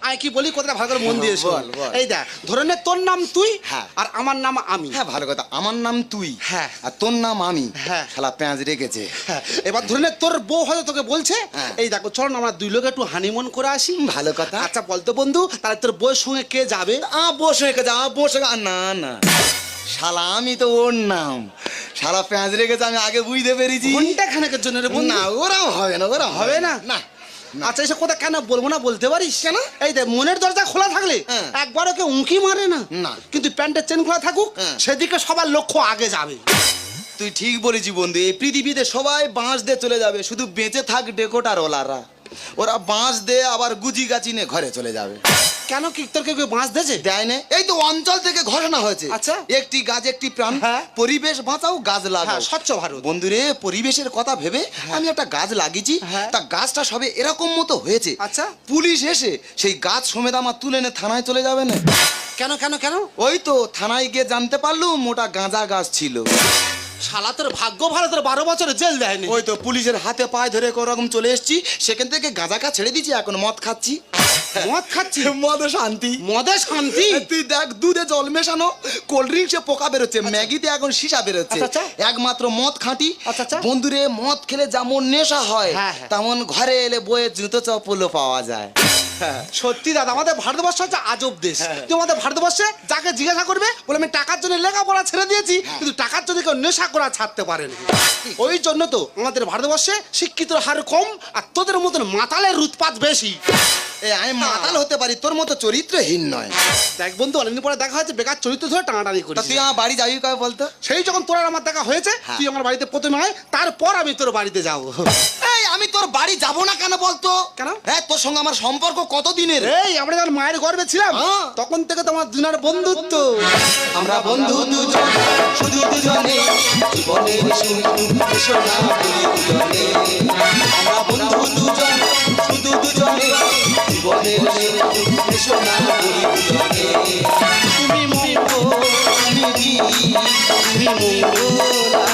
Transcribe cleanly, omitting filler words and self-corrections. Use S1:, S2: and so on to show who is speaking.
S1: আমি কি বলি কথাটা ভালো করে মন দিয়ে শোন।
S2: বল, বল।
S1: এই দেখ ধরে নে তোর নাম তুই
S2: হ্যাঁ।
S1: আর আমার নাম আমি।
S2: হ্যাঁ ভালো কথা, আমার নাম তুই,
S1: হ্যাঁ।
S2: আর তোর নাম আমি।
S1: হ্যাঁ।
S2: শালা পেঁয়াজ রেখেছে।
S1: হ্যাঁ, এবার ধরে নে তোর বউ হয়তো তোকে বলছে
S2: হ্যাঁ।
S1: এই দেখো চলো না আমরা দুই লোক একটু হানিমুন করে আসি।
S2: ভালো কথা।
S1: আচ্ছা বলতো বন্ধু তাহলে তোর বউয়ের সঙ্গে কে যাবে?
S2: বসে রেখেছে, বসে না না শালা আমি তো ওর নাম, শালা পেঁয়াজ রেখেছে আমি আগে বুঝতে পেরেছি।
S1: ঘন্টা খানেকের জন্য রে বন্ধু।
S2: না ওরাও হবে না, ওরা
S1: হবে না?
S2: না।
S1: আচ্ছা এসব কথা কেন বলবো না বলতে পারিস? কেন? এই দেখ মনের দরজা খোলা থাকলে
S2: হ্যাঁ।
S1: একবার ওকে উঁকি মারে না।
S2: না।
S1: কিন্তু প্যান্টের চেন খোলা থাকুক
S2: হ্যাঁ।
S1: সেদিকে সবার লক্ষ্য আগে যাবে।
S2: তুই ঠিক বলেছি বন্ধু, এই পৃথিবীতে সবাই বাঁশ দিয়ে চলে যাবে, শুধু বেঁচে থাক ডেকোটার ওলারা। ওরা বাঁশ দিয়ে আবার গুজি গাছি নিয়ে ঘরে চলে যাবে।
S1: কেন কি তোর কেউ বাঁশ দিয়েছে?
S2: দেয় না, এই তো অঞ্চল থেকে ঘোষণা হয়েছে।
S1: আচ্ছা।
S2: একটি গাছ একটি প্রাণ,
S1: হ্যাঁ।
S2: পরিবেশ বাঁচাও গাছ লাগাও।
S1: হ্যাঁ, স্বচ্ছ ভারত।
S2: বন্ধুরে পরিবেশের কথা ভেবে আমি একটা গাছ লাগিয়েছি।
S1: হ্যাঁ।
S2: তা গাছটা সবে এরকম মতো হয়েছে।
S1: আচ্ছা।
S2: পুলিশ এসে সেই গাছ সমেত আমার তুলে এনে থানায় চলে যাবে না।
S1: কেন কেন কেন?
S2: ওই তো থানায় গিয়ে জানতে পারলুম মোটা গাঁজা গাছ ছিল।
S1: শালা তোর ভাগ্য ভালো, তোর 12 বছরের জেল দেয়নি।
S2: ওই তো পুলিশের হাতে পায়ে ধরে কোরকম চলে এসেছি, সেখান থেকে গাঁজা খা ছেড়ে দিয়েছি, এখন মদ খাচ্ছি।
S1: মদ খাচ্ছি?
S2: মদে শান্তি।
S1: মদে শান্তি?
S2: তুই দেখ দুধে জল মেশানো, কোল্ড ড্রিঙ্কসে পোকা বেরোচ্ছে, ম্যাগিতে এখন সীসা বেরোচ্ছে,
S1: আচ্ছা, আচ্ছা।
S2: একমাত্র মদ খাঁটি।
S1: আচ্ছা, আচ্ছা।
S2: বন্ধুরে মদ খেলে যেমন নেশা হয়
S1: হ্যাঁ, হ্যাঁ।
S2: তেমন ঘরে এলে বইয়ের জুতো চপ্পলও পাওয়া যায়।
S1: সত্যি দাদা আমাদের ভারতবর্ষ হচ্ছে আজব দেশ। তুই আমাদের ভারতবর্ষে যাকে জিজ্ঞাসা করবে বলে আমি টাকার জন্য লেখাপড়া ছেড়ে দিয়েছি, কিন্তু টাকার জন্য কেউ নেশা করা ছাড়তে পারেনি। ওই জন্য তো আমাদের ভারতবর্ষে শিক্ষিতের হার কম আর তোদের মতন মাতালের উৎপাত বেশি।
S2: আমি মাতাল হতে পারি, তোর মতো চরিত্রহীন নয়।
S1: দেখ বন্ধু অনেকদিন পরে দেখা হয়েছে, বেকার চরিত্র ধরে টানাটানি
S2: তা
S1: করিস।
S2: তুই আমার বাড়ি যাবি কবে বলতো?
S1: সেই যখন তোর আর আমার দেখা হয়েছে
S2: হ্যাঁ।
S1: তুই আমার বাড়িতে প্রথমে আয়, তারপর আমি তোর বাড়িতে যাবো।
S2: এই আমি তোর বাড়ি যাব না কেন বলতো?
S1: কেন?
S2: হ্যাঁ তোর সঙ্গে আমার সম্পর্ক কত দিনের?
S1: এই আমরা যখন মায়ের গর্ভে ছিলাম
S2: হ্যাঁ।
S1: তখন থেকে তোমার দুজনের বন্ধুত্ব।
S2: আমরা বন্ধু দুজন, শুধু দুজনে, জীবনের সোনা বলি দুজনে। আমরা বন্ধু দুজন, শুধু দুজনে, জীবনের সোনা বলি দুজনে। তুমি মঙ্গল, তুমি মঙ্গল